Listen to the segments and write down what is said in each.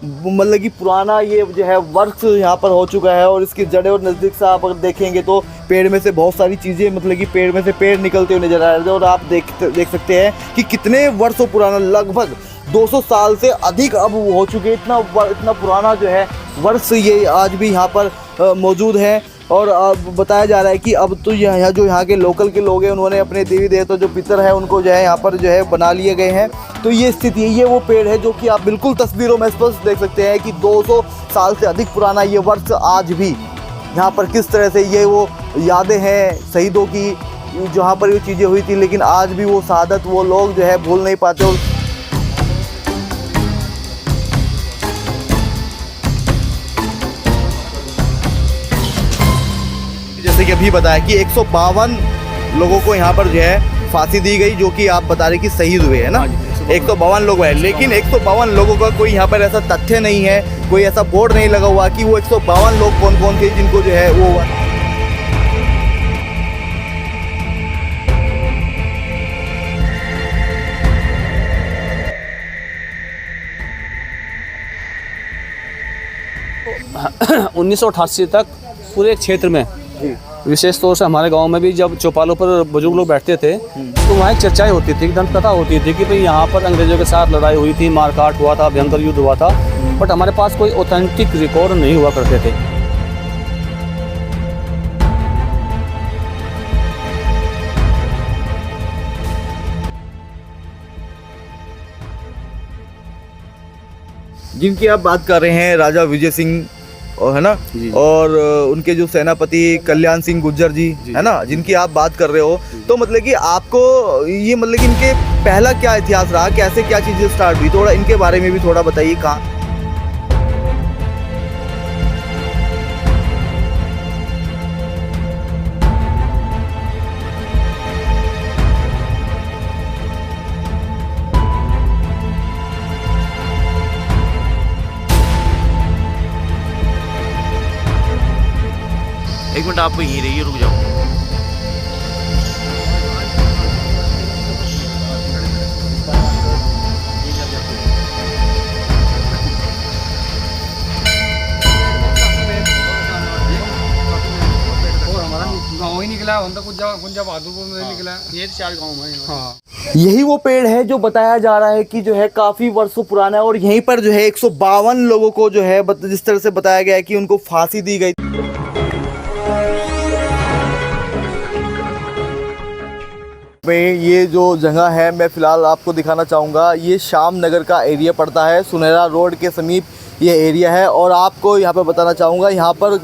मतलब कि पुराना ये जो है वर्ष यहाँ पर हो चुका है। और इसकी जड़ें और नज़दीक से आप अगर देखेंगे तो पेड़ में से बहुत सारी चीज़ें मतलब कि पेड़ में से पेड़ निकलते हुए नज़र आ रहे थे। और आप देख सकते हैं कि कितने वर्षों पुराना, लगभग 200 साल से अधिक अब हो चुके, इतना पुराना जो है वर्ष ये आज भी यहाँ पर मौजूद है। और बताया जा रहा है कि अब तो यहाँ के लोकल के लोग हैं, उन्होंने अपने देवी देवता जो पितर है उनको जो है यहाँ पर जो है बना लिए गए हैं। तो ये स्थिति है, ये वो पेड़ है जो कि आप बिल्कुल तस्वीरों में स्पष्ट देख सकते हैं कि 200 साल से अधिक पुराना ये वर्ष आज भी यहाँ पर किस तरह से ये वो यादें हैं शहीदों की, जहाँ पर ये चीज़ें हुई थी। लेकिन आज भी वो शहादत वो लोग जो है भूल नहीं पाते। और जैसे कि अभी बताया कि 152 लोगों को यहाँ पर जो है फांसी दी गई, जो कि आप बता रहे कि शहीद हुए हैं ना। 152 लोग हैं, लेकिन 152 लोगों का कोई यहाँ पर ऐसा तथ्य नहीं है, कोई ऐसा बोर्ड नहीं लगा हुआ कि वो 152 लोग कौन कौन थे जिनको जो है वो तो 1988 तक पूरे क्षेत्र में, विशेष तौर से हमारे गांव में भी जब चौपालों पर बुजुर्ग लोग बैठते थे तो वहाँ एक चर्चाएं होती थी, दंत कथा होती थी कि भाई यहाँ पर अंग्रेजों के साथ लड़ाई हुई थी, मारकाट हुआ था, भयंकर युद्ध हुआ था। बट हमारे पास कोई ऑथेंटिक रिकॉर्ड नहीं हुआ करते थे। जिनकी आप बात कर रहे हैं राजा विजय सिंह और है ना, और उनके जो सेनापति कल्याण सिंह गुर्जर जी है ना, जिनकी आप बात कर रहे हो। तो मतलब कि आपको ये मतलब कि इनके पहला क्या इतिहास रहा, कैसे क्या चीज़ें स्टार्ट हुई, थोड़ा इनके बारे में भी थोड़ा बताइए। कहाँ एक मिनट आप यहीं रहिए, रुक जाओ। गाँव ही निकला, हम तो कुछ बहादुरपुर में निकला, ये 4 गाँव में। हाँ, यही वो पेड़ है जो बताया जा रहा है कि जो है काफ़ी वर्षों पुराना है। और यहीं पर जो है 152 लोगों को जो है जिस तरह से बताया गया है कि उनको फांसी दी गई। ये जो जगह है मैं फ़िलहाल आपको दिखाना चाहूँगा, ये श्याम नगर का एरिया पड़ता है, सुनहरा रोड के समीप ये एरिया है। और आपको यहाँ पर बताना चाहूँगा, यहाँ पर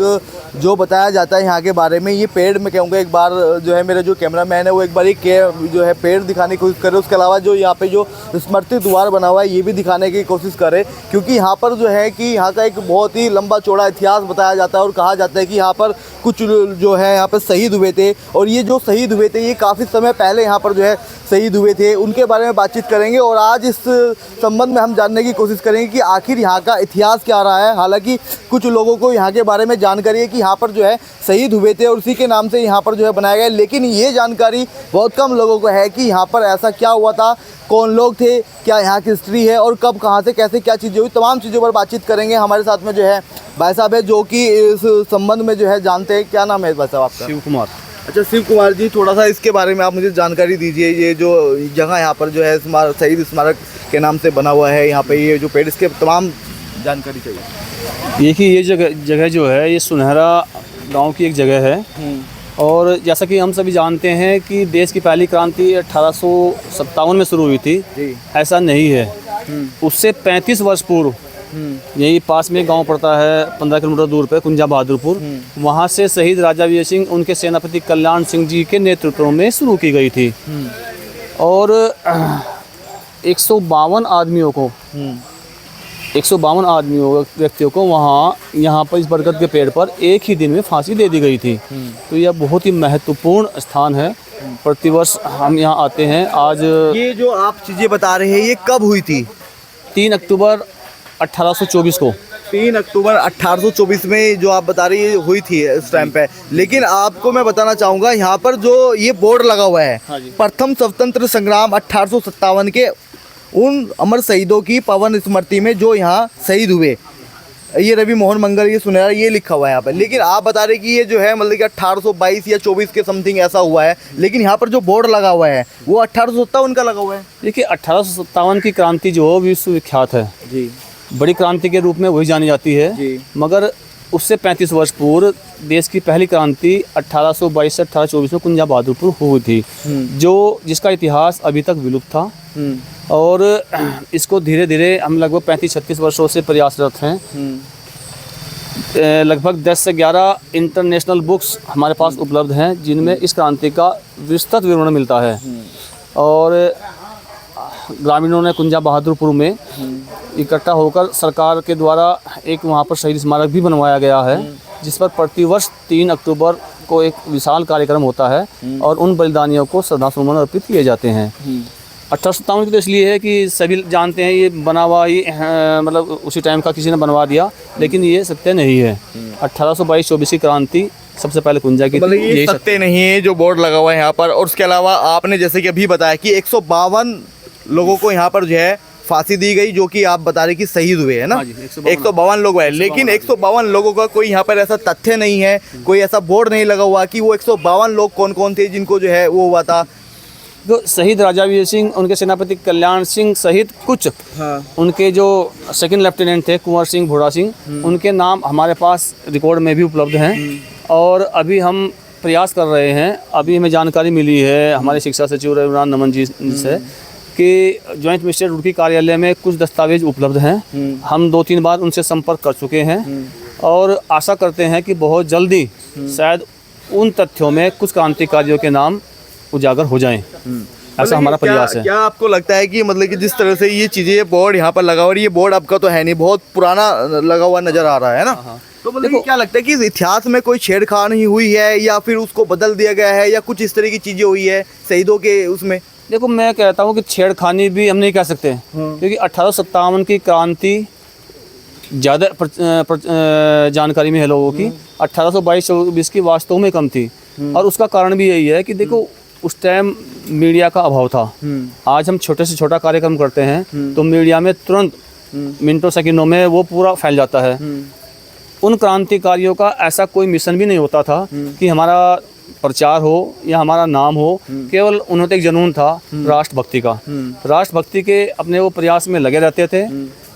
जो बताया जाता है यहाँ के बारे में, ये पेड़ मैं कहूँगा एक बार जो है मेरे जो कैमरामैन है वो एक बार जो है पेड़ दिखाने की कोशिश करे। उसके अलावा जो यहाँ पे जो स्मृति द्वार बना हुआ है ये भी दिखाने की कोशिश करे, क्योंकि यहाँ पर जो है कि यहाँ का एक बहुत ही लंबा चौड़ा इतिहास बताया जाता है। और कहा जाता है कि यहाँ पर कुछ जो है यहाँ पर शहीद हुए थे, और ये जो शहीद हुए थे ये काफ़ी समय पहले यहाँ पर जो है शहीद हुए थे, उनके बारे में बातचीत करेंगे। और आज इस संबंध में हम जानने की कोशिश करेंगे कि आखिर यहाँ का इतिहास क्या रहा है। हालांकि कुछ लोगों को यहाँ के बारे में जानकारी है कि यहाँ पर जो है शहीद हुए थे और उसी के नाम से यहाँ पर जो है बनाया गया, लेकिन ये जानकारी बहुत कम लोगों को है कि यहाँ पर ऐसा क्या हुआ था, कौन लोग थे, क्या यहाँ की हिस्ट्री है, और कब कहाँ से कैसे क्या चीज़ें हुई, तमाम चीज़ों पर बातचीत करेंगे। हमारे साथ में जो है भाई साहब है जो कि इस संबंध में जो है जानते हैं। क्या नाम है भाई साहब आपका? शिव कुमार। अच्छा शिव कुमार जी, थोड़ा सा इसके बारे में आप मुझे जानकारी दीजिए। ये जो जगह यहाँ पर जो है शहीद स्मारक के नाम से बना हुआ है, यहाँ पे ये जो पेड़, इसके तमाम जानकारी चाहिए। देखिए ये जगह जो है ये सुनहरा गांव की एक जगह है। और जैसा कि हम सभी जानते हैं कि देश की पहली क्रांति 1857 में शुरू हुई थी। ऐसा नहीं है, उससे 35 वर्ष पूर्व यही पास में गांव पड़ता है 15 किलोमीटर दूर पे, कुंजा बहादुरपुर, वहाँ से शहीद राजा विजय सिंह उनके सेनापति कल्याण सिंह जी के नेतृत्व में शुरू की गई थी। और 152 आदमियों को 152 व्यक्तियों को यहाँ पर इस बरगद के पेड़ पर एक ही दिन में फांसी दे दी गई थी। तो यह बहुत ही महत्वपूर्ण स्थान है, प्रतिवर्ष हम यहाँ आते हैं। आज ये जो आप चीज़ें बता रहे हैं ये कब हुई थी? 3 अक्टूबर 1824 को। 3 अक्टूबर 1824 में जो आप बता रही है हुई थी इस टाइम पे। लेकिन आपको मैं बताना चाहूँगा यहाँ पर जो ये बोर्ड लगा हुआ है, प्रथम स्वतंत्र संग्राम 1857 के उन अमर शहीदों की पवन स्मृति में जो यहाँ शहीद हुए। ये रवि मोहन मंगल, ये सुनहरा, ये लिखा हुआ है यहाँ पर। लेकिन आप बता रहे कि ये जो है मतलब कि 1822 या 24 के समथिंग ऐसा हुआ है, लेकिन यहाँ पर जो बोर्ड लगा हुआ है वो 1857 का लगा हुआ है। देखिए 1857 की क्रांति जो विश्वविख्यात है जी, बड़ी क्रांति के रूप में वही जानी जाती है जी। मगर उससे 35 वर्ष पूर्व देश की पहली क्रांति 1822 से 1824 में कुंजा बहादुरपुर हुई थी, जो जिसका इतिहास अभी तक विलुप्त था। और इसको धीरे धीरे हम लगभग 35-36 वर्षों से प्रयासरत हैं। लगभग 10 से 11 इंटरनेशनल बुक्स हमारे पास उपलब्ध हैं जिनमें इस क्रांति का विस्तृत विवरण मिलता है। और ग्रामीणों ने कुंजा बहादुरपुर में इकट्ठा होकर सरकार के द्वारा एक वहाँ पर शहीद स्मारक भी बनवाया गया है, जिस पर प्रतिवर्ष 3 अक्टूबर को एक विशाल कार्यक्रम होता है और उन बलिदानियों को श्रद्धासुमन अर्पित किए जाते हैं। 1857 की तो इसलिए है कि सभी जानते हैं ये बना हुआ ये मतलब उसी टाइम का किसी ने बनवा दिया, लेकिन ये सत्य नहीं है। 1822-24 की क्रांति सबसे पहले कुंजा की मतलब ये सत्य नहीं है जो बोर्ड लगा हुआ है यहाँ पर। और उसके अलावा आपने जैसे कि अभी बताया कि 152 लोगों को यहाँ पर जो है फांसी दी गई, जो कि आप बता रहे कि शहीद हुए है ना। 152 लोग हुए, लेकिन 152 लोगों का कोई यहाँ पर ऐसा तथ्य नहीं है, कोई ऐसा बोर्ड नहीं लगा हुआ कि वो 152 लोग कौन कौन थे जिनको जो है वो हुआ था। तो शहीद राजा वीर सिंह, उनके सेनापति कल्याण सिंह सहित कुछ उनके जो सेकंड लेफ्टिनेंट थे कुंवर सिंह, भोड़ा सिंह, उनके नाम हमारे पास रिकॉर्ड में भी उपलब्ध हैं। और अभी हम प्रयास कर रहे हैं, अभी हमें जानकारी मिली है हमारे शिक्षा सचिव रविराम नमन जी से कि जॉइंट मजिस्ट्रेट रुड़की कार्यालय में कुछ दस्तावेज उपलब्ध हैं। हम 2-3 बार उनसे संपर्क कर चुके हैं और आशा करते हैं कि बहुत जल्दी शायद उन तथ्यों में कुछ क्रांतिकारियों के नाम उजागर हो जाएं। ऐसा हमारा प्रयास है। क्या आपको लगता है कि मतलब कि जिस तरह से ये चीज़ें बोर्ड यहाँ पर लगा हुआ है, ये बोर्ड आपका तो है नहीं, बहुत पुराना लगा हुआ नज़र आ रहा है ना, तो मतलब कि क्या लगता है कि इस इतिहास में कोई छेड़खानी हुई है या फिर उसको बदल दिया गया है या कुछ इस तरह की चीज़ें हुई है शहीदों के उसमें? देखो मैं कहता हूँ कि छेड़खानी भी हम नहीं कह सकते, क्योंकि 1857 की क्रांति ज़्यादा जानकारी में है लोगों की। 1822-24 की वास्तव में कम थी और उसका कारण भी यही है कि देखो उस टाइम मीडिया का अभाव था। आज हम छोटे से छोटा कार्यक्रम करते हैं तो मीडिया में तुरंत मिनटों सेकंडों में वो पूरा फैल जाता है। उन क्रांतिकारियों का ऐसा कोई मिशन भी नहीं होता था कि हमारा प्रचार हो या हमारा नाम हो, केवल उन्होंने एक जुनून था राष्ट्रभक्ति का। राष्ट्रभक्ति के अपने वो प्रयास में लगे रहते थे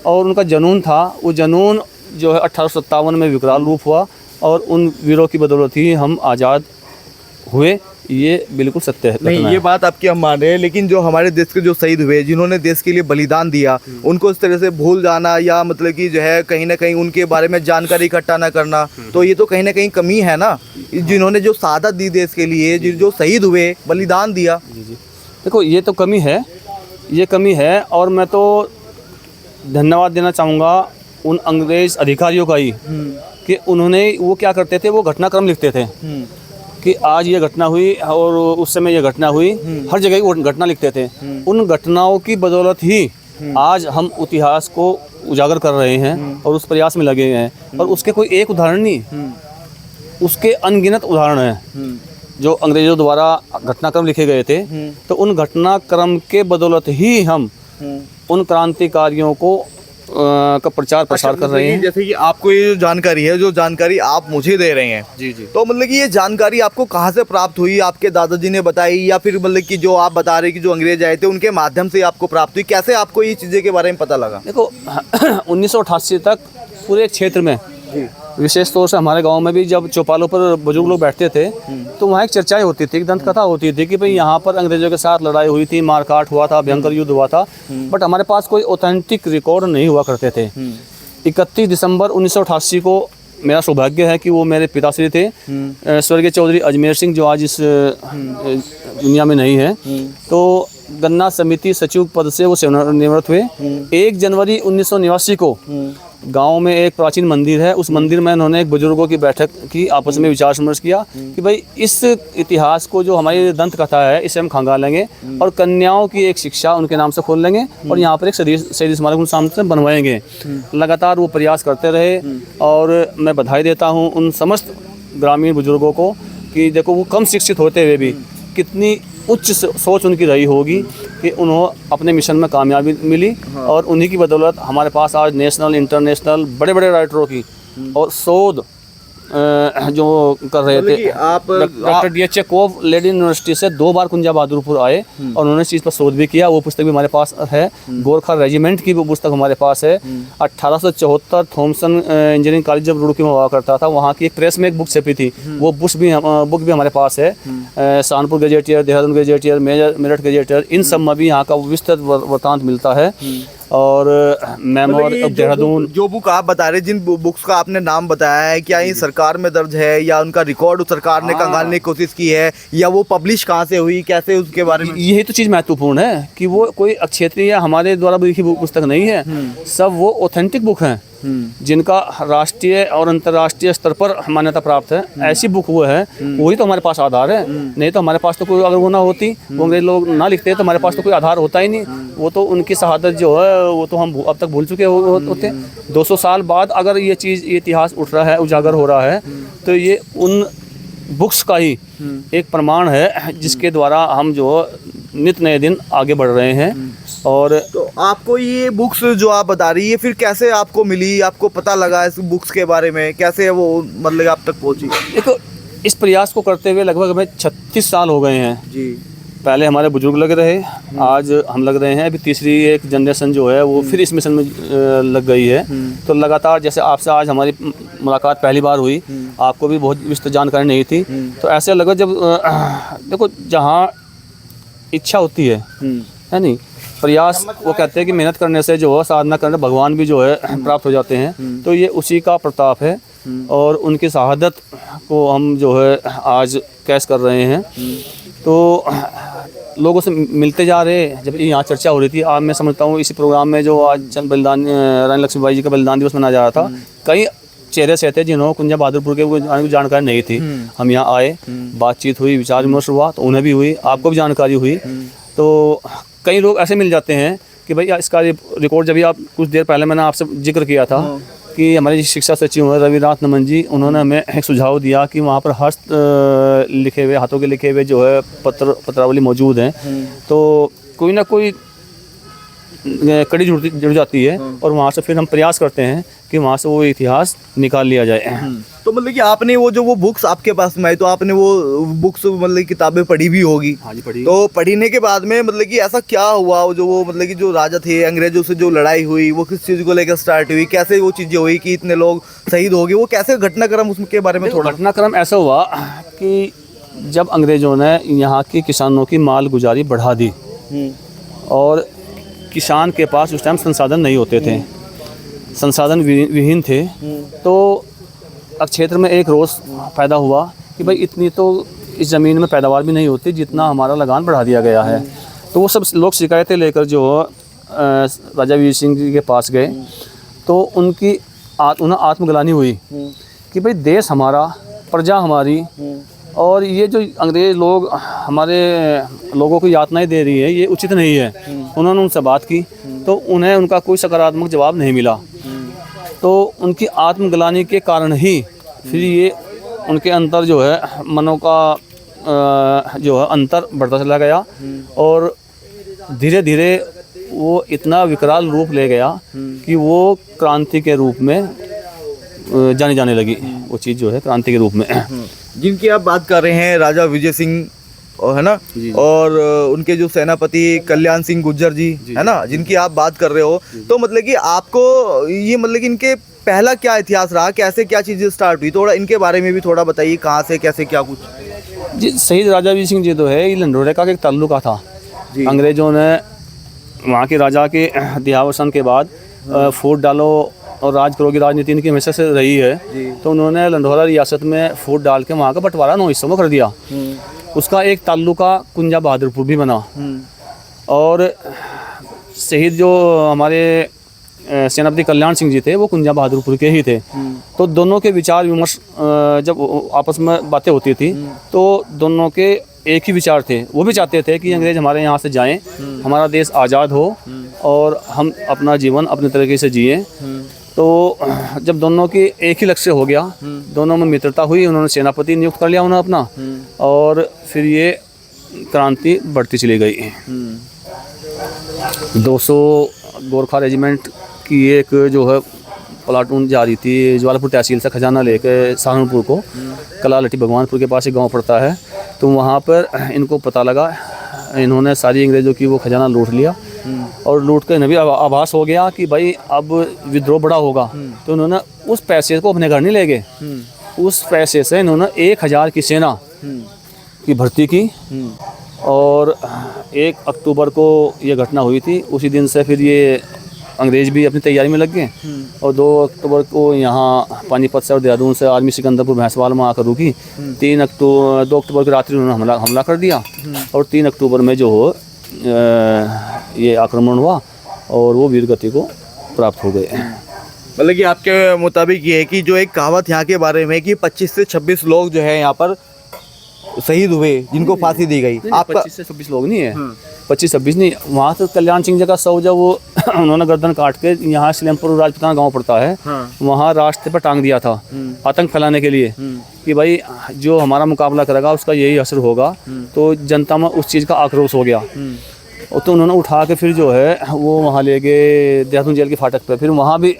और उनका जुनून था, वो जुनून जो है 1857 में विकराल रूप हुआ और उन वीरों की बदौलत ही हम आज़ाद हुए। ये बिल्कुल सत्य है। नहीं, ये बात आपकी हम मान रहे हैं, लेकिन जो हमारे देश के जो शहीद हुए, जिन्होंने देश के लिए बलिदान दिया, उनको इस तरह से भूल जाना या मतलब कि जो है कहीं ना कहीं उनके बारे में जानकारी इकट्ठा ना करना, तो ये तो कहीं ना कहीं कमी है ना। जिन्होंने जो शहादत दी देश के लिए, जो शहीद हुए, बलिदान दिया, जी देखो ये तो कमी है, ये कमी है। और मैं तो धन्यवाद देना चाहूँगा उन अंग्रेज़ अधिकारियों का ही कि उन्होंने वो क्या करते थे, वो घटनाक्रम लिखते थे कि आज ये घटना हुई और उस समय ये घटना हुई, हर जगह वो घटना लिखते थे। उन घटनाओं की बदौलत ही आज हम इतिहास को उजागर कर रहे हैं और उस प्रयास में लगे हैं। और उसके कोई एक उदाहरण नहीं, उसके अनगिनत उदाहरण हैं जो अंग्रेज़ों द्वारा घटनाक्रम लिखे गए थे। तो उन घटनाक्रम के बदौलत ही हम उन क्रांतिकारियों को का प्रचार प्रसार कर रहे हैं। जैसे कि आपको ये जो जानकारी है, जो जानकारी आप मुझे दे रहे हैं, जी तो मतलब कि ये जानकारी आपको कहाँ से प्राप्त हुई? आपके दादाजी ने बताई या फिर मतलब कि जो आप बता रहे कि जो अंग्रेज आए थे उनके माध्यम से आपको प्राप्त हुई? कैसे आपको ये चीज़ें के बारे में पता लगा? देखो 1988 तक पूरे क्षेत्र में, विशेष तौर से हमारे गांव में भी जब चौपालों पर बुजुर्ग लोग बैठते थे तो वहाँ एक चर्चाएं होती थी, एक दंत कथा होती थी कि भाई यहाँ पर अंग्रेजों के साथ लड़ाई हुई थी, मारकाट हुआ था, भयंकर युद्ध हुआ था। बट हमारे पास कोई ऑथेंटिक रिकॉर्ड नहीं हुआ करते थे। 31 दिसंबर 1988 को मेरा सौभाग्य है कि वो मेरे पिताश्री थे स्वर्गीय चौधरी अजमेर सिंह, जो आज इस दुनिया में नहीं है, तो गन्ना समिति सचिव पद से वो सेवानिवृत्त हुए। 1 जनवरी 1989 को गांव में एक प्राचीन मंदिर है, उस मंदिर में उन्होंने एक बुजुर्गों की बैठक की, आपस में विचार विमर्श किया कि भाई इस इतिहास को जो हमारी दंत कथा है इसे हम खंगालेंगे और कन्याओं की एक शिक्षा उनके नाम से खोल लेंगे और यहाँ पर एक शहीद स्मारक उनके सामने बनवाएंगे। लगातार वो प्रयास करते रहे और मैं बधाई देता हूँ उन समस्त ग्रामीण बुजुर्गों को कि देखो वो कम शिक्षित होते हुए भी कितनी उच्च सोच उनकी रही होगी कि उन्होंने अपने मिशन में कामयाबी मिली और उन्हीं की बदौलत हमारे पास आज नेशनल इंटरनेशनल बड़े बड़े राइटरों की और शोध जो कर रहे थे। आप doctor D H Chekov lady university से 2 बार कुंजा बहादुरपुर आए और उन्होंने इस चीज़ पर शोध भी किया। वो पुस्तक भी हमारे पास है। गोरखा रेजिमेंट की वो पुस्तक हमारे पास है। 1874 थॉमसन इंजीनियरिंग कॉलेज जब रुड़की में हुआ करता था, वहाँ की एक प्रेस में एक बुक छपी थी, वो बुक भी हमारे पास है। Saharanpur gazetteer, Dehradun gazetteer, Meerut gazetteer, इन सब में भी यहाँ का विस्तृत वृत्तांत मिलता है। और मैम और देहरादून जो बुक आप बता रहे, जिन बुक्स का आपने नाम बताया है, क्या ये सरकार में दर्ज है या उनका रिकॉर्ड सरकार ने खंगालने की कोशिश की है या वो पब्लिश कहाँ से हुई, कैसे, उसके बारे में? यही तो चीज़ महत्वपूर्ण है कि वो कोई क्षेत्रीय या हमारे द्वारा लिखी पुस्तक नहीं है, सब वो ऑथेंटिक बुक हैं जिनका राष्ट्रीय और अंतर्राष्ट्रीय स्तर पर मान्यता प्राप्त है। ऐसी बुक वो है, वही तो हमारे पास आधार है। नहीं तो हमारे पास तो कोई, अगर वो ना होती, वो अंग्रेज लोग ना लिखते तो हमारे पास तो कोई आधार होता ही नहीं। वो तो उनकी शहादत जो है वो तो हम अब तक भूल चुके होते। 200 साल बाद अगर ये चीज़, ये इतिहास उठ रहा है, उजागर हो रहा है, तो ये उन बुक्स का ही एक प्रमाण है जिसके द्वारा हम जो नित नए दिन आगे बढ़ रहे हैं। और तो आपको ये बुक्स जो आप बता रही है, फिर कैसे आपको मिली, आपको पता लगा इस बुक्स के बारे में, कैसे वो मतलब आप तक पहुंची? देखो, इस प्रयास को करते हुए लगभग हमें 36 साल हो गए हैं जी। पहले हमारे बुजुर्ग लग रहे, आज हम लग रहे हैं। अभी तीसरी एक जनरेशन जो है वो फिर इस मिशन में लग गई है। तो लगातार, जैसे आपसे आज हमारी मुलाकात पहली बार हुई, आपको भी बहुत विस्तृत जानकारी नहीं थी, तो ऐसे लगा जब देखो, जहाँ इच्छा होती है नहीं, प्रयास, वो कहते हैं कि मेहनत करने से जो है, साधना करने भगवान भी जो है प्राप्त हो जाते हैं। तो ये उसी का प्रताप है और उनकी शहादत को हम जो है आज कैश कर रहे हैं। तो लोगों से मिलते जा रहे, जब यहाँ चर्चा हो रही थी, आज मैं समझता हूँ इसी प्रोग्राम में जो आज बलिदान, रानी लक्ष्मीबाई जी का बलिदान दिवस मनाया जा रहा था, कई चेहरे से थे जिन्होंने कुंजा बहादुरपुर के जानकारी नहीं थी। हम यहाँ आए, बातचीत हुई, विचार विमर्श हुआ, तो उन्हें भी हुई, आपको भी जानकारी हुई। तो कई लोग ऐसे मिल जाते हैं कि भाई इसका रिकॉर्ड, जब भी आप कुछ देर पहले मैंने आपसे जिक्र किया था कि हमारे शिक्षा सचिव हैं रविनाथ नमन जी, उन्होंने हमें एक सुझाव दिया कि वहाँ पर हस्त लिखे हुए, हाथों के लिखे हुए जो है पत्रावली मौजूद हैं। तो कोई ना कोई कड़ी जुड़ जाती है और वहाँ से फिर हम प्रयास करते हैं कि वहाँ से वो इतिहास निकाल लिया जाए। तो मतलब कि आपने वो बुक्स आपके पास में आई, तो आपने वो बुक्स मतलब किताबें पढ़ी भी होगी? हाँ जी, पढ़ी। तो पढ़ने के बाद में मतलब कि ऐसा क्या हुआ, जो वो मतलब कि जो राजा थे, अंग्रेजों से जो लड़ाई हुई, वो किस चीज़ को लेकर स्टार्ट हुई, कैसे वो चीज़ें हुई कि इतने लोग शहीद हो गए, वो कैसे घटनाक्रम, उसके बारे में थोड़ा? घटनाक्रम ऐसा हुआ कि जब अंग्रेज़ों ने यहाँ की किसानों की माल गुजारी बढ़ा दी और किसान के पास उस टाइम संसाधन नहीं होते थे, संसाधन विहीन थे, तो क्षेत्र में एक रोष पैदा हुआ कि भाई इतनी तो इस ज़मीन में पैदावार भी नहीं होती जितना हमारा लगान बढ़ा दिया गया है। तो वो सब लोग शिकायतें लेकर जो राजा वीर सिंह जी के पास गए, तो उन्हें आत्मग्लानि हुई कि भाई देश हमारा, प्रजा हमारी, और ये जो अंग्रेज़ लोग हमारे लोगों को यातनाएं दे रही है, ये उचित नहीं है। उन्होंने उनसे बात की तो उन्हें उनका कोई सकारात्मक जवाब नहीं मिला। तो उनकी आत्मग्लानि के कारण ही फिर ये उनके अंतर जो है, मनों का जो है अंतर बढ़ता चला गया और धीरे धीरे वो इतना विकराल रूप ले गया कि वो क्रांति के रूप में जानी जाने लगी। वो चीज़ जो है क्रांति के रूप में। जिनकी आप बात कर रहे हैं राजा विजय सिंह, है ना, और उनके जो सेनापति कल्याण सिंह गुर्जर जी, है ना, जिनकी आप बात कर रहे हो, तो मतलब कि आपको ये मतलब कि इनके पहला क्या इतिहास रहा, कैसे क्या चीज़ें स्टार्ट हुई, थोड़ा इनके बारे में भी थोड़ा बताइए, कहाँ से कैसे क्या कुछ? जी, शहीद राजा वीर सिंह जी तो है, ये लंढोरे का एक ताल्लुका था। अंग्रेज़ों ने वहाँ के राजा के देहावसान के बाद फूट डालो और राज करो की राजनीति इनकी हमेशा से रही है। तो उन्होंने लंढोरा रियासत में फूट डाल के वहाँ का बंटवारा 9 हिस्सों में कर दिया। उसका एक ताल्लुका कुंजा बहादुरपुर भी बना और शहीद जो हमारे सेनापति कल्याण सिंह जी थे वो कुंजा बहादुरपुर के ही थे। तो दोनों के विचार विमर्श जब आपस में बातें होती थी तो दोनों के एक ही विचार थे। वो भी चाहते थे कि अंग्रेज़ हमारे यहाँ से जाएं, हमारा देश आज़ाद हो और हम अपना जीवन अपने तरीके से जिएं। तो जब दोनों की एक ही लक्ष्य हो गया, दोनों में मित्रता हुई, उन्होंने सेनापति नियुक्त कर लिया उन्हें अपना, और फिर ये क्रांति बढ़ती चली गई। 200 गोरखा रेजिमेंट की एक जो है प्लाटून जा रही थी जवालपुर तहसील से खजाना लेकर सहारनपुर को। कलालटी भगवानपुर के पास एक गांव पड़ता है, तो वहाँ पर इनको पता लगा, इन्होंने सारी अंग्रेज़ों की वो खजाना लूट लिया और लूट कर इन्हें भी आभास हो गया कि भाई अब विद्रोह बड़ा होगा। तो उन्होंने उस पैसे को अपने घर नहीं ले गए, उस पैसे से इन्होंने 1000 की सेना की भर्ती की और 1 अक्टूबर को ये घटना हुई थी। उसी दिन से फिर ये अंग्रेज़ भी अपनी तैयारी में लग गए और 2 अक्टूबर को यहाँ पानीपत से और देहरादून से आर्मी सिकंदरपुर भैंसवाल में आकर रुकी। 2 अक्टूबर की रात्रि उन्होंने हमला कर दिया और 3 अक्टूबर में जो हो ये आक्रमण हुआ और वो वीर गति को प्राप्त हो गए। मतलब कि आपके मुताबिक ये है कि जो एक कहावत यहाँ के बारे में कि 25 से 26 लोग जो है यहाँ पर शहीद हुए जिनको फांसी दी गई। आपका 25 से 26 लोग नहीं है, 25-26 नहीं। वहाँ तो कल्याण सिंह जी का शव जब वो उन्होंने गर्दन काट के यहाँ सिलमपुर राजपूताना गांव पड़ता है, वहाँ रास्ते पर टांग दिया था आतंक फैलाने के लिए कि भाई जो हमारा मुकाबला करेगा उसका यही असर होगा। तो जनता में उस चीज़ का आक्रोश हो गया और तो उन्होंने उठा के फिर जो है वो वहाँ ले गए देहरादून जेल के फाटक पर। फिर वहाँ भी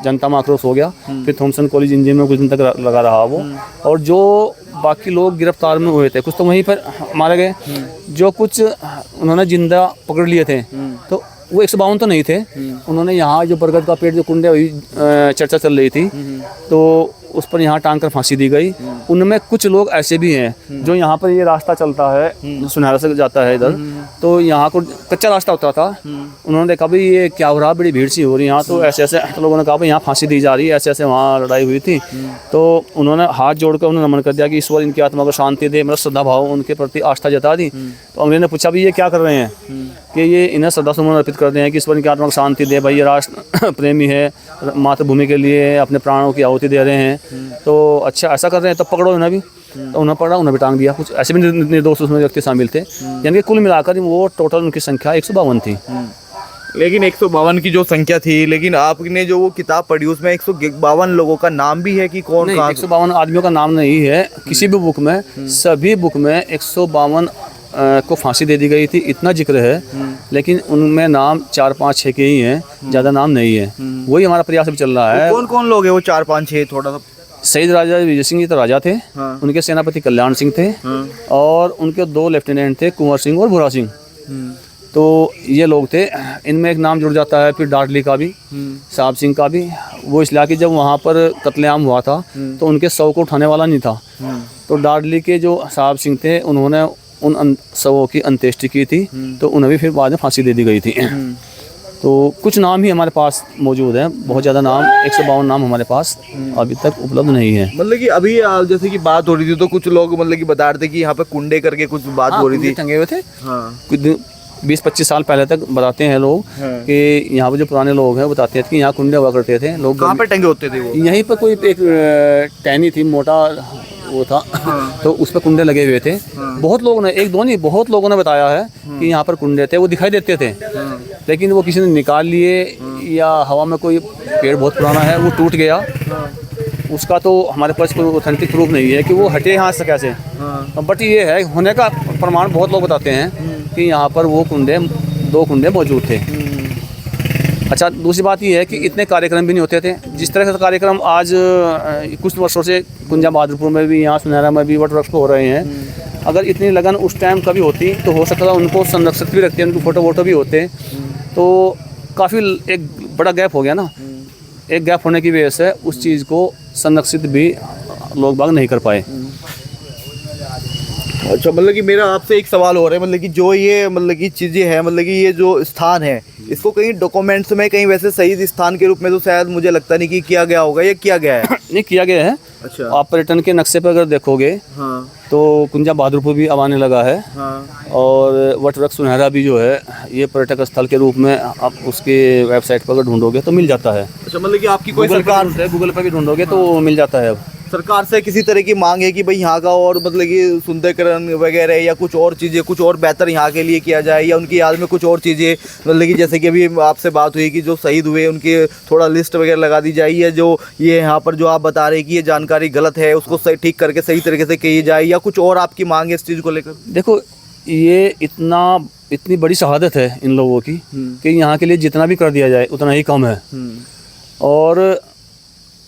जनता में आक्रोश हो गया। फिर थॉमसन कॉलेज इंजन में कुछ दिन तक लगा रहा वो, और जो बाकी लोग गिरफ्तार में हुए थे कुछ तो वहीं पर मारे गए, जो कुछ उन्होंने जिंदा पकड़ लिए थे तो वो 152 तो नहीं थे। उन्होंने यहाँ जो बरगद का पेड़ जो कुंडे हुई चर्चा चल रही थी तो उस पर यहाँ टांग कर फांसी दी गई। उनमें कुछ लोग ऐसे भी हैं जो यहाँ पर ये रास्ता चलता है सुनहरा से जाता है इधर, तो यहाँ को कच्चा रास्ता होता था। उन्होंने देखा भाई ये क्या हो रहा, बड़ी भीड़ सी हो रही है यहाँ, तो ऐसे ऐसे तो लोगों ने कहा भाई यहाँ फांसी दी जा रही है, ऐसे ऐसे वहाँ लड़ाई हुई थी। तो उन्होंने हाथ जोड़कर उन्होंने नमन कर दिया कि ईश्वर इनकी आत्मा को शांति दे, मतलब श्रद्धा भाव उनके प्रति आस्था जता दी। तो अंग्रेज ने पूछा भाई ये क्या कर रहे हैं कि ये इन्हें श्रद्धा सुमन अर्पित करते हैं कि ईश्वर इनकी आत्मा को शांति दे, भाई ये राष्ट्र प्रेमी है, मातृभूमि के लिए अपने प्राणों की आहुति दे रहे हैं। तो अच्छा ऐसा कर रहे हैं तो पकड़ो इन्हें भी। तो उन्हें पकड़ा, उन्हें भी टांग दिया। कुछ ऐसे भी निर्दोष उसमें व्यक्ति शामिल थे, यानी कि कुल मिलाकर वो टोटल उनकी संख्या 152 थी। लेकिन 152 की जो संख्या थी, लेकिन आपने जो वो किताब पढ़ी उसमें 152 लोगों का नाम भी है कि कौन कहाँ? 152 आदमियों का नाम नहीं है किसी भी बुक में। सभी बुक में 152 को फांसी दे दी गई थी इतना जिक्र है, लेकिन उनमें नाम 4, 5, 6 के ही हैं, ज़्यादा नाम नहीं है। वही हमारा प्रयास भी चल रहा है। कौन कौन लोग हैं वो 4, 5, 6? थोड़ा सा। शहीद राजा विजय सिंह जी तो राजा थे, उनके सेनापति कल्याण सिंह थे और उनके 2 लेफ्टिनेंट थे, कुंवर सिंह और भूरा सिंह। तो ये लोग थे। इनमें एक नाम जुड़ जाता है फिर डाडली का भी, साहब सिंह का भी। वो इसलिए कि जब वहाँ पर कत्लेआम हुआ था तो उनके शव को उठाने वाला नहीं था, तो डाडली के जो साहब सिंह थे उन्होंने उन शवों की अंत्येष्टि की थी, तो उन्हें भी फिर बाद में फांसी दे दी गई थी। तो कुछ नाम ही हमारे पास मौजूद हैं, बहुत ज़्यादा नाम 152 नाम हमारे पास अभी तक उपलब्ध नहीं है। मतलब कि अभी जैसे कि बात हो रही थी तो कुछ लोग मतलब कि बता रहे थे कि यहाँ पे कुंडे करके कुछ बात हो रही थी, टंगे हुए थे। कुछ 20-25 साल पहले तक बताते हैं लोग कि यहाँ पे जो पुराने लोग हैं बताते हैं कि यहाँ कुंडे हुआ करते थे। लोग कहाँ पे टंगे होते थे वो? यहीं पर कोई एक टहनी थी, मोटा वो था, तो उस पर कुंडे लगे हुए थे। बहुत लोगों ने, 1-2 नहीं, बहुत लोगों ने बताया है कि यहाँ पर कुंडे थे, वो दिखाई देते थे, लेकिन वो किसी ने निकाल लिए या हवा में कोई पेड़ बहुत पुराना है वो टूट गया, उसका तो हमारे पास कोई ऑथेंटिक प्रूफ नहीं है कि वो हटे यहाँ से कैसे। बट ये है होने का प्रमाण बहुत लोग बताते हैं कि यहाँ पर वो कुंडे 2 कुंडे मौजूद थे। अच्छा, दूसरी बात ये है कि इतने कार्यक्रम भी नहीं होते थे जिस तरह से कार्यक्रम आज कुछ वर्षों से कुंजा बहादुरपुर में भी, यहाँ सुनहरा में भी वट वृक्ष हो रहे हैं। अगर इतनी लगन उस टाइम कभी होती तो हो सकता था उनको संरक्षित भी रखते, उनको फोटो वोटो भी होते। तो काफ़ी एक बड़ा गैप हो गया ना, एक गैप होने की वजह से उस चीज़ को संरक्षित भी लोग बाग नहीं कर पाए। अच्छा, मतलब कि मेरा आपसे एक सवाल हो रहा है, मतलब कि जो ये मतलब कि चीज़ें हैं, मतलब कि ये जो स्थान है इसको कहीं डॉक्यूमेंट्स में कहीं वैसे शहीद स्थान के रूप में तो शायद मुझे लगता नहीं कि किया गया होगा, ये किया गया है? नहीं किया गया है। अच्छा, आप पर्यटन के नक्शे पर अगर देखोगे तो कुंजा बहादुरपुर भी अब आने लगा है और वट वृक्ष सुनहरा भी जो है ये पर्यटक स्थल के रूप में आप उसके वेबसाइट पर अगर ढूंढोगे तो मिल जाता है। अच्छा, मतलब कि आपकी कोई सरकार गूगल पर भी ढूंढोगे तो मिल जाता है। अब सरकार से किसी तरह की मांग है कि भाई यहाँ का और मतलब कि सुंदरीकरण वगैरह या कुछ और चीज़ें, कुछ और बेहतर यहाँ के लिए किया जाए, या उनकी याद में कुछ और चीज़ें, मतलब कि जैसे कि अभी आपसे बात हुई कि जो शहीद हुए उनके थोड़ा लिस्ट वगैरह लगा दी जाए, या जो ये यहाँ पर जो आप बता रहे हैं कि ये जानकारी गलत है उसको सही ठीक करके सही तरीके से की जाए, या कुछ और आपकी मांग है इस चीज़ को लेकर? देखो, ये इतना इतनी बड़ी शहादत है इन लोगों की कि यहाँ के लिए जितना भी कर दिया जाए उतना ही कम है। और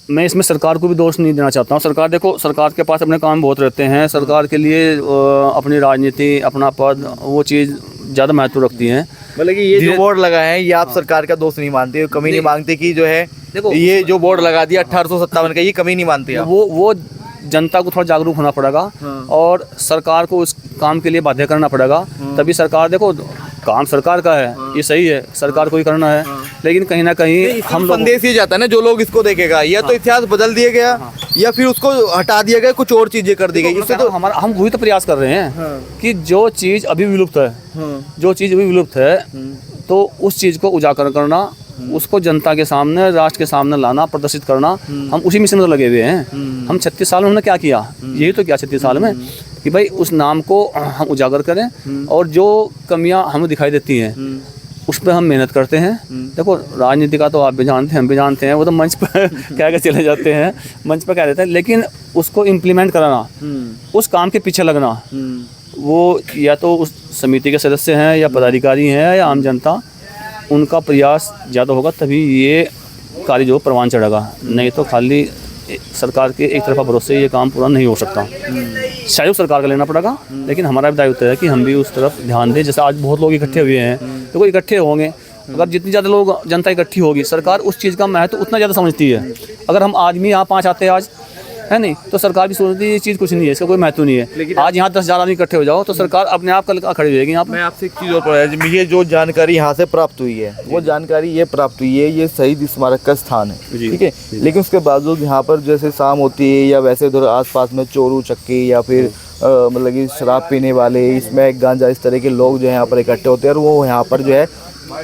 मैं इसमें सरकार को भी दोष नहीं देना चाहता हूँ। सरकार, देखो, सरकार के पास अपने काम बहुत रहते हैं। सरकार के लिए अपनी राजनीति, अपना पद, वो चीज़ ज़्यादा महत्व रखती हैं। मतलब कि ये जो बोर्ड लगा है, ये आप सरकार का दोष नहीं मानते, कमी नहीं मांगते कि जो है देखो, ये जो बोर्ड लगा दिया 1857 का, ये कमी नहीं मानते आप? वो जनता को थोड़ा जागरूक होना पड़ेगा और सरकार को उस काम के लिए बाध्य करना पड़ेगा, तभी सरकार, देखो, काम सरकार का है, ये सही है, सरकार को ही करना है। लेकिन कहीं ना कहीं हम लोग संदेश ये जाता है ना, जो लोग इसको देखेगा, या तो इतिहास बदल दिया गया या फिर उसको हटा दिया गया, कुछ और चीजें कर दी गई। इससे तो हमारा, हम वही तो प्रयास कर रहे हैं कि जो चीज़ अभी विलुप्त है, जो चीज़ अभी विलुप्त है, तो उस चीज़ को उजागर करना, उसको जनता के सामने, राष्ट्र के सामने लाना, प्रदर्शित करना, हम उसी मिशन में तो लगे हुए हैं। हम 36 साल में हमने क्या किया, यही तो किया 36 साल में, कि भाई उस नाम को हम उजागर करें और जो कमियां हमें दिखाई देती हैं उस पर हम मेहनत करते हैं। देखो, राजनीति का तो आप भी जानते हैं, हम भी जानते हैं, वो तो मंच पर कह के चले जाते हैं, मंच पर कह देते हैं, लेकिन उसको इम्प्लीमेंट कराना, उस काम के पीछे लगना, वो या तो उस समिति के सदस्य हैं या पदाधिकारी हैं या आम जनता, उनका प्रयास ज़्यादा होगा, तभी ये कार्य जो परवान चढ़ेगा। नहीं तो खाली सरकार के एक तरफा भरोसे ये काम पूरा नहीं हो सकता। सहयोग सरकार का लेना पड़ेगा, लेकिन हमारा भी दायित्व है कि हम भी उस तरफ ध्यान दें। जैसे आज बहुत लोग इकट्ठे हुए हैं, तो कोई इकट्ठे होंगे, अगर जितनी ज़्यादा लोग, जनता इकट्ठी होगी, सरकार उस चीज़ का महत्व उतना ज़्यादा समझती है। अगर हम आदमी यहाँ 5 आते हैं आज, है नहीं, तो सरकार भी सोचती है ये चीज़ कुछ नहीं है, इसका कोई महत्व नहीं है। लेकिन आज यहाँ 10,000 आदमी इकट्ठे हो जाओ तो सरकार अपने आप कल खड़ी रहेगी यहाँ पर। मैं आपसे एक चीज़ और पूछना, ये जो जानकारी यहाँ से प्राप्त हुई है, वो जानकारी ये प्राप्त हुई है, ये शहीद स्मारक का स्थान है, ठीक है, लेकिन उसके बावजूद यहाँ पर जैसे शाम होती है या वैसे उधर आसपास में चोरू चक्की या फिर मतलब कि शराब पीने वाले, इसमें गांजा, इस तरह के लोग जो है यहाँ पर इकट्ठे होते हैं और वो यहाँ पर जो है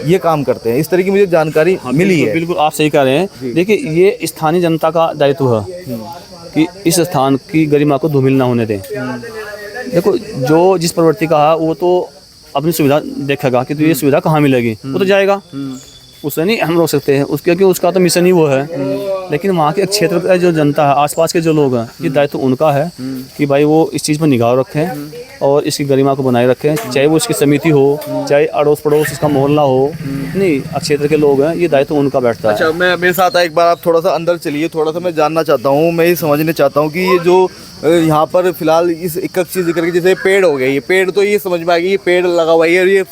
ये काम करते हैं, इस तरह की मुझे जानकारी मिली है। बिल्कुल आप सही कह रहे हैं। देखिए, ये स्थानीय जनता का दायित्व है कि इस स्थान की गरिमा को धूमिल ना होने दें। देखो, जो जिस प्रवृत्ति का है वो तो अपनी सुविधा देखेगा कि तो ये सुविधा कहाँ मिलेगी, वो तो जाएगा, उससे नहीं हम रोक सकते हैं क्योंकि उसका तो मिशन ही वो है। लेकिन वहाँ के क्षेत्र का जो जनता है, आसपास के जो लोग हैं, ये दायित्व उनका है कि भाई वो इस चीज़ पर निगाह रखें और इसकी गरिमा को बनाए रखें, चाहे वो इसकी समिति हो, चाहे अड़ोस पड़ोस इसका मोहल्ला हो, नहीं, क्षेत्र के लोग हैं, ये दायित्व उनका बैठता है। अच्छा, मैं मेरे साथ एक बार आप थोड़ा सा अंदर चलिए, थोड़ा सा मैं जानना चाहता हूँ, मैं ये समझना चाहता हूँ कि ये जो यहाँ पर फिलहाल इस एक चीज़ जिक्र की, जैसे पेड़ हो गए, ये पेड़ तो ये समझ में आ गई, ये पेड़ लगा हुआ है, ये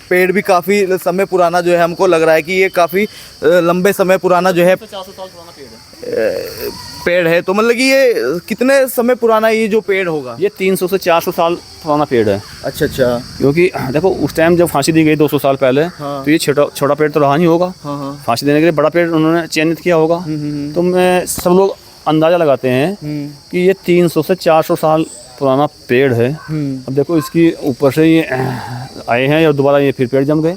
पेड़ भी काफ़ी समय पुराना जो है, हमको लग रहा है कि ये काफ़ी लंबे समय पुराना जो है 400 साल पुराना पेड़ है। पेड़ है। तो मतलब कि ये कितने समय पुराना ये जो पेड़ होगा? ये 300 से 400 साल पुराना पेड़ है। अच्छा अच्छा। क्योंकि देखो, उस टाइम जब फांसी दी गई 200 साल पहले, हाँ। तो ये छोटा पेड़ तो रहा नहीं होगा। हाँ। फांसी देने के लिए बड़ा पेड़ उन्होंने चयनित किया होगा। तो मैं सब लोग अंदाज़ा लगाते हैं कि ये 300 से 400 साल पुराना पेड़ है। अब देखो, इसकी ऊपर से ये आए हैं और दोबारा ये फिर पेड़ जम गए।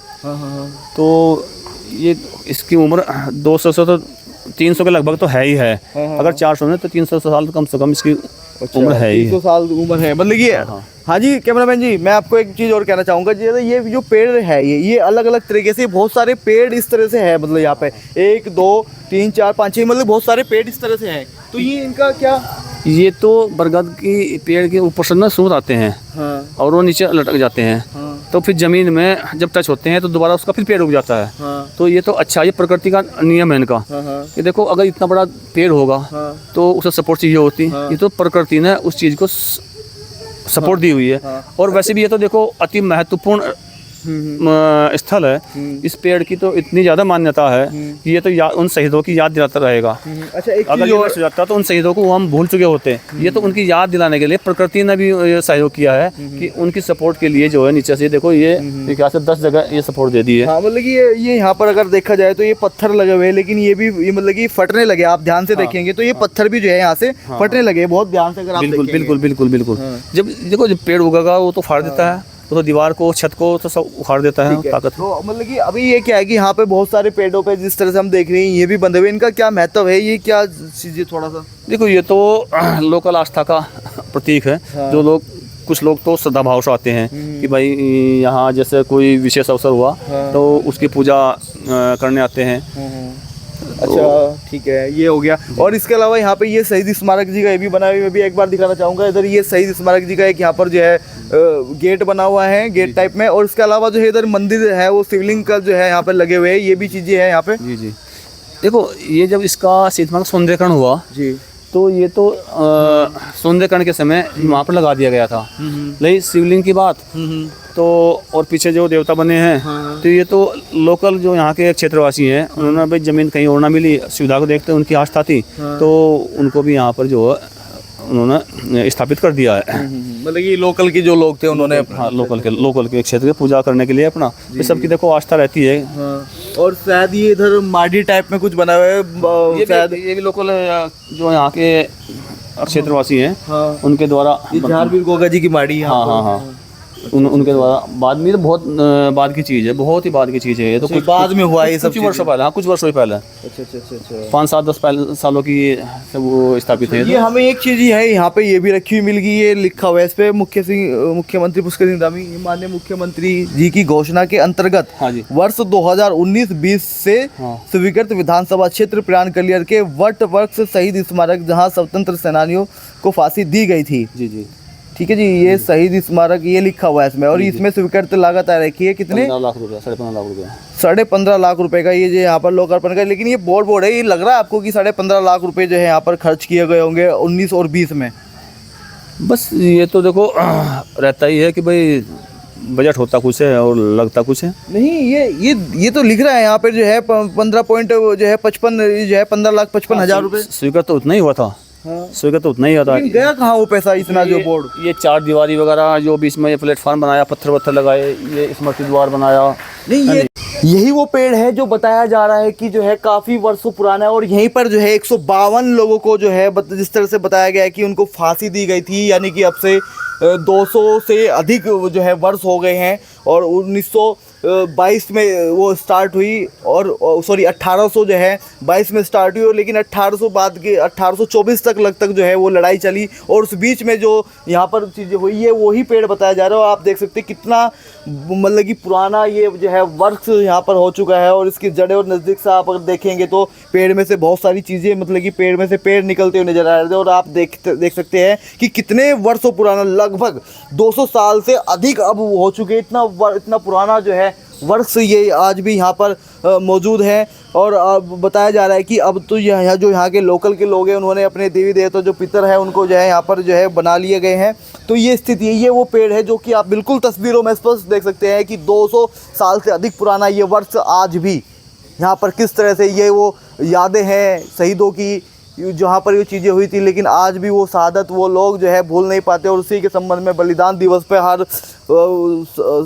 तो ये इसकी उम्र 200 से तो 300 के लगभग तो है ही है। अगर 400 में तो 300 साल तो कम से कम इसकी उम्र है ही। 300 साल उम्र है, मतलब ये। हाँ जी कैमरामैन जी, मैं आपको एक चीज़ और कहना चाहूँगा, ये जो पेड़ है, ये अलग अलग तरीके से, बहुत सारे पेड़ इस तरह से है, मतलब यहाँ पे 1 2 3 4 5 6 मतलब बहुत सारे पेड़ इस तरह से हैं। तो ये इनका क्या? ये तो बरगद की पेड़ के ऊपर से ना सूत आते हैं। हाँ। और वो नीचे लटक जाते हैं। हाँ। तो फिर ज़मीन में जब टच होते हैं तो दोबारा उसका फिर पेड़ उग जाता है। हाँ। तो ये तो अच्छा, ये प्रकृति का नियम है इनका। हाँ। कि देखो, अगर इतना बड़ा पेड़ होगा तो उसे सपोर्ट चाहिए होती। ये तो प्रकृति ने उस चीज़ को सपोर्ट दी हुई है। और वैसे भी ये तो देखो अति महत्वपूर्ण स्थल है। इस पेड़ की तो इतनी ज़्यादा मान्यता है कि ये तो उन शहीदों की याद दिलाता रहेगा। अच्छा, एक अगर ये हो जाता तो उन शहीदों को हम भूल चुके होते। ये तो उनकी याद दिलाने के लिए प्रकृति ने भी ये सहयोग किया है कि उनकी सपोर्ट के लिए जो है नीचे से देखो ये क्या से 10 जगह ये सपोर्ट दे दी है। हाँ, मतलब कि ये यहाँ पर अगर देखा जाए तो ये पत्थर लगे हुए हैं, लेकिन ये भी मतलब कि फटने लगे। आप ध्यान से देखेंगे तो ये पत्थर भी जो है यहाँ से फटने लगे, बहुत ध्यान से अगर आप बिल्कुल बिल्कुल बिल्कुल बिल्कुल। जब देखो, जब पेड़ उगेगा वो तो फाड़ देता है, तो दीवार को, छत को तो सब उखाड़ देता है ताकत। तो मतलब कि अभी ये क्या है कि यहाँ पे बहुत सारे पेड़ों पे जिस तरह से हम देख रहे हैं ये भी बंधे हुए, इनका क्या महत्व है, ये क्या चीज़ थोड़ा सा? देखो, ये तो लोकल आस्था का प्रतीक है। जो लोग, कुछ लोग तो श्रद्धा भाव से आते हैं कि भाई यहाँ जैसे कोई विशेष अवसर हुआ तो उसकी पूजा करने आते हैं। अच्छा ठीक है, ये हो गया। और इसके अलावा यहाँ पे ये शहीद स्मारक जी का ये भी बना हुआ है, मैं भी एक बार दिखाना चाहूँगा। इधर ये शहीद स्मारक जी का एक यहाँ पर जो है गेट बना हुआ है, गेट टाइप में। और इसके अलावा जो है इधर मंदिर है, वो शिवलिंग का जो है यहाँ पर लगे हुए हैं, ये भी चीज़ें हैं यहाँ पे। जी जी, देखो ये जब इसका शहीद स्मारक सौंदर्यकरण हुआ जी, तो ये तो सौंदर्यकरण के समय वहाँ पर लगा दिया गया था। लेकिन शिवलिंग की बात तो, और पीछे जो देवता बने हैं, तो ये तो लोकल जो यहाँ के क्षेत्रवासी हैं, उन्होंने भाई ज़मीन कहीं और ना मिली, सुविधा को देखते उनकी आस्था थी, तो उनको भी यहाँ पर जो है उन्होंने स्थापित कर दिया है। मतलब ये लोकल के जो लोग थे उन्होंने, हाँ, लोकल के क्षेत्र के पूजा करने के लिए अपना, ये सबकी देखो आस्था रहती है। हाँ। और शायद ये इधर माडी टाइप में कुछ बना हुआ है शायद, ये भी लोकल जो यहाँ के क्षेत्रवासी हैं, हाँ, उनके द्वारा, ये झारवीर गोगा जी की माड़ी। हाँ हाँ हाँ, उनके द्वारा बाद में, तो बहुत बाद की चीज़ है, बहुत ही बाद की चीज़ है ये तो, कुछ बाद में हुआ ये सब कुछ वर्षों पहले, हाँ कुछ वर्षों पहले, अच्छा अच्छा अच्छा अच्छा, 5-7-10 सालों की से वो स्थापित है। ये हमें एक चीज़ है यहाँ पे ये भी रखी हुई मिल गई, ये लिखा हुआ है इस पे, मुख्यमंत्री पुष्कर सिंह धामी माननीय मुख्यमंत्री जी की घोषणा के अंतर्गत हाँ जी, वर्ष 2019-20 से हाँ स्वीकृत विधानसभा क्षेत्र प्रयाण कलियर के वट वृक्ष शहीद स्मारक, जहाँ स्वतंत्र सेनानियों को फांसी दी गई थी। जी जी, ठीक है जी, ये शहीद स्मारक ये लिखा हुआ है इसमें। और इसमें स्वीकृत लागत आ रखी है कितने, 15 लाख रुपये, 15.5 लाख रुपये, 15.5 लाख रुपए का ये जो यहाँ पर लोकार्पण का। लेकिन ये बोर्ड है, ये लग रहा है आपको कि 15.5 लाख रुपए जो है यहाँ पर खर्च किए गए होंगे 19 और 20 में? बस ये तो देखो रहता ही है कि भाई बजट होता कुछ है और लगता कुछ है। नहीं, ये तो लिख रहा है यहाँ पे जो है 15,55,000 रुपए स्वीकृत तो उतना ही हुआ था, स्वीकृत तो उतना ही हुआ था। लेकिन गया कहाँ वो पैसा इतना जो बोर्ड? ये 4 दीवारी वगैरह जो बीच में ये प्लेटफार्म बनाया, पत्थर लगाए, ये स्मृति द्वार बनाया। नहीं, यही वो पेड़ है जो बताया जा रहा है कि जो है काफ़ी वर्षों पुराना है। और यहीं पर जो है 152 लोगों को जो है जिस तरह से बताया गया है कि उनको फांसी दी गई थी, यानी कि अब से 200 से अधिक जो है वर्ष हो गए हैं। और 1922 में वो स्टार्ट हुई, और सॉरी 1800 जो है 22 में स्टार्ट हुई, लेकिन 1800 बाद के 1824 तक जो है वो लड़ाई चली। और उस बीच में जो यहाँ पर चीज़ें हुई है वही पेड़ बताया जा रहा है। और आप देख सकते हैं कितना मतलब कि पुराना ये जो है वर्ष यहाँ पर हो चुका है। और इसकी जड़ें और नज़दीक से आप अगर देखेंगे तो पेड़ में से बहुत सारी चीज़ें, मतलब कि पेड़ में से पेड़ निकलते हुए नजर आ रहे थे। और आप देख सकते हैं कि कितने वर्षों पुराना, लगभग 200 साल से अधिक अब हो चुके, इतना पुराना जो है वर्ष ये आज भी यहाँ पर मौजूद है। और अब बताया जा रहा है कि अब तो यहाँ के लोकल के लोग हैं, उन्होंने अपने देवी देवता जो पितर है उनको जो है यहाँ पर जो है बना लिए गए हैं। तो ये स्थिति है, ये वो पेड़ है जो कि आप बिल्कुल तस्वीरों में स्पष्ट देख सकते हैं कि 200 साल से अधिक पुराना ये वर्ष आज भी यहाँ पर किस तरह से ये वो यादें हैं शहीदों की, जहाँ पर ये चीज़ें हुई थी। लेकिन आज भी वो शहादत वो लोग जो है भूल नहीं पाते। और उसी के संबंध में बलिदान दिवस पे हर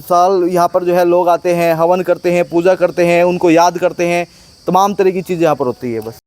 साल यहाँ पर जो है लोग आते हैं, हवन करते हैं, पूजा करते हैं, उनको याद करते हैं, तमाम तरह की चीज़ें यहाँ पर होती है। बस